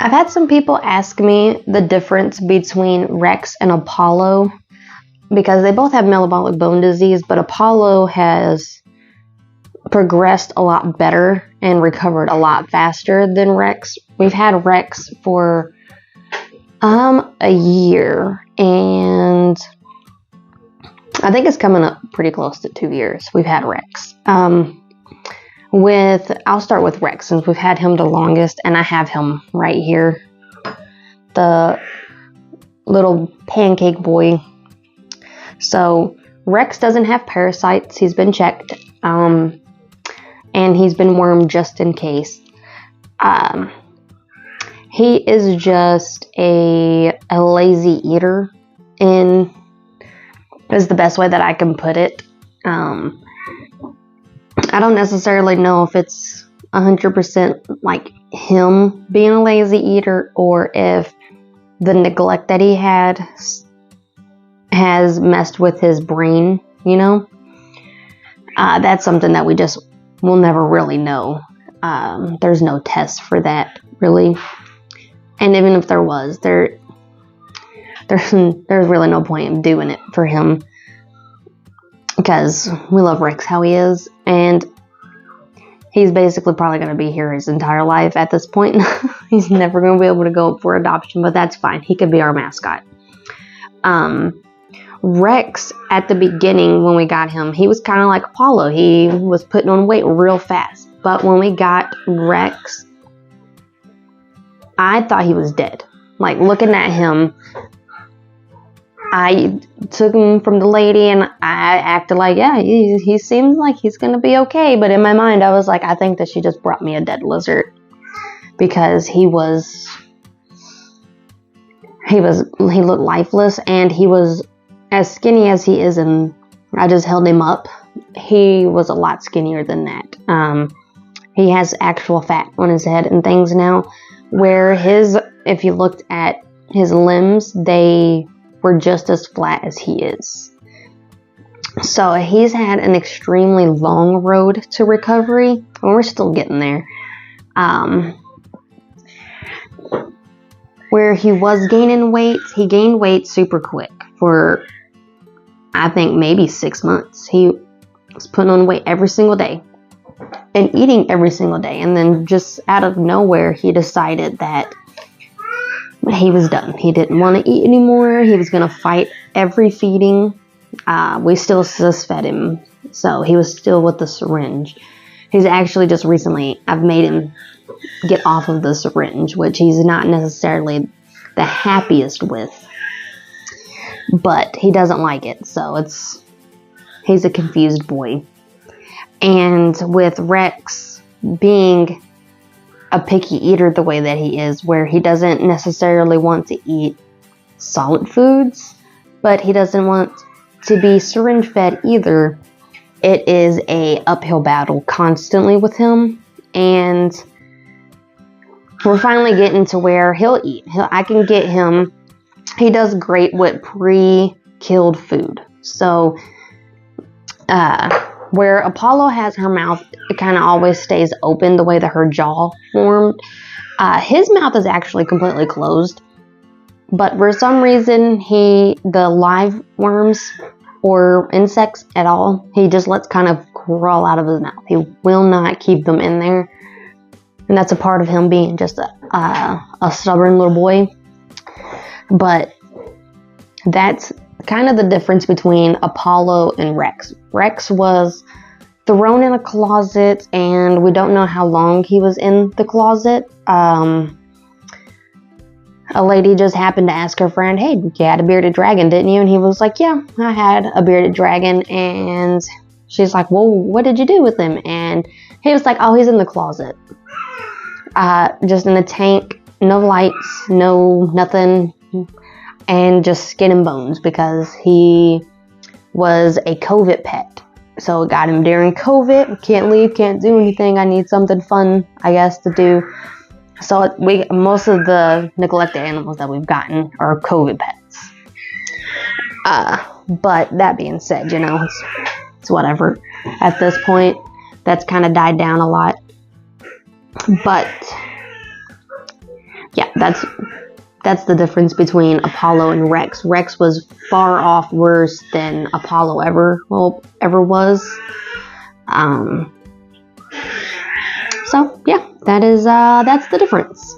I've had some people ask me the difference between Rex and Apollo because they both have metabolic bone disease, but Apollo has progressed a lot better and recovered a lot faster than Rex. We've had Rex for a year, and I think it's coming up pretty close to 2 years we've had Rex. I'll start with Rex since we've had him the longest, and I have him right here. The little pancake boy. So Rex doesn't have parasites. He's been checked. And he's been wormed just in case. He is just a lazy eater is the best way that I can put it. I don't necessarily know if it's 100% like him being a lazy eater or if the neglect that he had has messed with his brain, you know? That's something that we'll never really know. There's no test for that, really. And even if there was, there's really no point in doing it for him because we love Rex how he is, and he's basically probably going to be here his entire life at this point. He's never going to be able to go up for adoption, but that's fine. He could be our mascot. Rex, at the beginning when we got him, he was kind of like Apollo. He was putting on weight real fast. But when we got Rex, I thought he was dead. Like, looking at him, I took him from the lady and I acted like, yeah, he seems like he's going to be okay. But in my mind, I was like, I think that she just brought me a dead lizard. Because he looked lifeless, and he was as skinny as he is, and I just held him up. He was a lot skinnier than that. He has actual fat on his head and things now, where if you looked at his limbs, they were just as flat as he is. So he's had an extremely long road to recovery, and we're still getting there. Where he was gaining weight, he gained weight super quick for, I think, maybe 6 months. He was putting on weight every single day and eating every single day. And then just out of nowhere, he decided that he was done. He didn't want to eat anymore. He was going to fight every feeding. We still sus fed him, so he was still with the syringe. He's actually just recently, I've made him get off of the syringe, which he's not necessarily the happiest with, but he doesn't like it, so he's a confused boy. And with Rex being a picky eater the way that he is, where he doesn't necessarily want to eat solid foods, but he doesn't want to be syringe fed either, it is a uphill battle constantly with him. And we're finally getting to where he'll eat. I can get him. He does great with pre-killed food. So, where Apollo has her mouth, it kind of always stays open the way that her jaw formed. His mouth is actually completely closed. But for some reason, the live worms or insects at all, he just lets kind of crawl out of his mouth. He will not keep them in there. And that's a part of him being just a stubborn little boy. But that's kind of the difference between Apollo and Rex. Rex was thrown in a closet, and we don't know how long he was in the closet. A lady just happened to ask her friend, hey, you had a bearded dragon, didn't you? And he was like, yeah, I had a bearded dragon. And she's like, well, what did you do with him? And he was like, oh, he's in the closet. Just in a tank, no lights, no nothing, and just skin and bones, because he was a COVID pet. So it got him during COVID. Can't leave, can't do anything. I need something fun, I guess, to do. So most of the neglected animals that we've gotten are COVID pets. But that being said, it's whatever. At this point, that's kind of died down a lot. But yeah, that's the difference between Apollo and Rex. Rex was far off worse than Apollo ever was. So yeah, that's the difference.